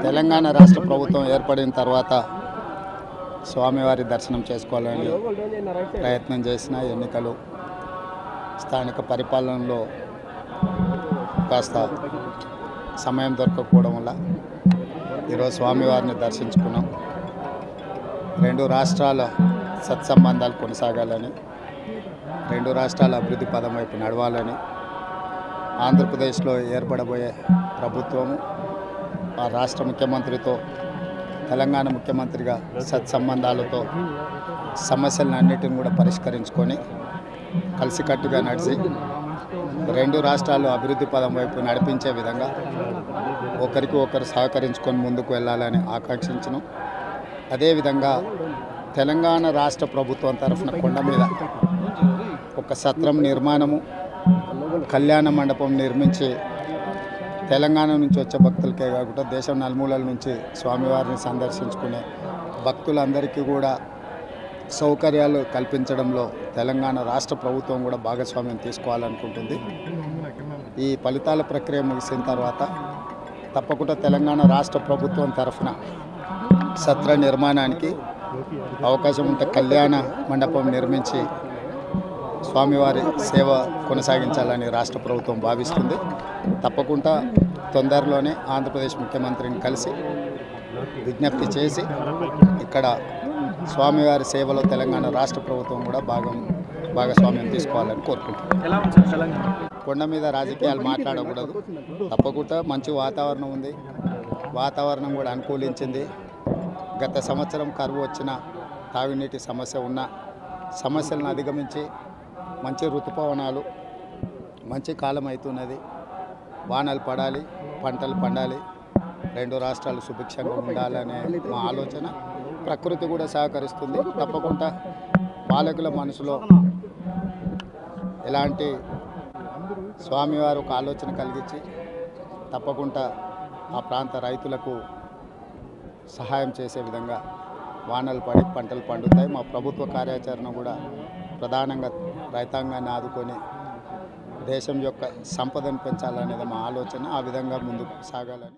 తెలంగాణ రాష్ట్ర ప్రభుత్వం ఏర్పడిన తర్వాత స్వామివారి దర్శనం చేసుకోవాలని ప్రయత్నం చేసిన ఎన్నికలు స్థానిక పరిపాలనలో కాస్త సమయం దొరకకపోవడం వల్ల ఈరోజు స్వామివారిని దర్శించుకున్నాం. రెండు రాష్ట్రాల సత్సంబంధాలు కొనసాగాలని, రెండు రాష్ట్రాల అభివృద్ధి పదం వైపు నడవాలని, ఆంధ్రప్రదేశ్లో ఏర్పడబోయే ప్రభుత్వము ఆ రాష్ట్ర ముఖ్యమంత్రితో తెలంగాణ ముఖ్యమంత్రిగా సత్సంబంధాలతో సమస్యలన్నిటిని కూడా పరిష్కరించుకొని కలిసికట్టుగా నడిచి రెండు రాష్ట్రాలు అభివృద్ధి పదం వైపు నడిపించే విధంగా ఒకరికి ఒకరు సహకరించుకొని ముందుకు వెళ్ళాలని ఆకాంక్షించను. అదేవిధంగా తెలంగాణ రాష్ట్ర ప్రభుత్వం తరఫున కొండ మీద ఒక సత్రం నిర్మాణము, కళ్యాణ మండపం నిర్మించి తెలంగాణ నుంచి వచ్చే భక్తులకే కాకుండా దేశం నలుమూలల నుంచి స్వామివారిని సందర్శించుకునే భక్తులందరికీ కూడా సౌకర్యాలు కల్పించడంలో తెలంగాణ రాష్ట్ర ప్రభుత్వం కూడా భాగస్వామ్యం తీసుకోవాలనుకుంటుంది. ఈ ఫలితాల ప్రక్రియ ముగిసిన తర్వాత తప్పకుండా తెలంగాణ రాష్ట్ర ప్రభుత్వం తరఫున సత్ర నిర్మాణానికి అవకాశం ఉంటే కళ్యాణ మండపం నిర్మించి స్వామివారి సేవ కొనసాగించాలని రాష్ట్ర ప్రభుత్వం భావిస్తుంది. తప్పకుండా తొందరలోనే ఆంధ్రప్రదేశ్ ముఖ్యమంత్రిని కలిసి విజ్ఞప్తి చేసి ఇక్కడ స్వామివారి సేవలో తెలంగాణ రాష్ట్ర ప్రభుత్వం కూడా భాగస్వామ్యం తీసుకోవాలని కోరుకుంటున్నాం. కొండ మీద రాజకీయాలు మాట్లాడకూడదు. తప్పకుండా మంచి వాతావరణం ఉంది, వాతావరణం కూడా అనుకూలించింది. గత సంవత్సరం కరువు వచ్చిన, తాగునీటి సమస్య ఉన్న సమస్యలను అధిగమించి మంచి ఋతుపవనాలు, మంచి కాలం అవుతున్నది. వానలు పడాలి, పంటలు పండాలి, రెండు రాష్ట్రాలు సుభిక్షంగా ఉండాలనే మా ఆలోచన. ప్రకృతి కూడా సహకరిస్తుంది. తప్పకుండా పాలకుల మనసులో ఎలాంటి స్వామివారు ఒక ఆలోచన కలిగించి తప్పకుండా ఆ ప్రాంత రైతులకు సహాయం చేసే విధంగా వానలు పడి పంటలు పండుతాయి. మా ప్రభుత్వ కార్యాచరణ కూడా ప్రధానంగా రైతాంగాన్ని ఆదుకొని దేశం యొక్క సంపదను పెంచాలనేది మా ఆలోచన. ఆ విధంగా ముందుకు సాగాలని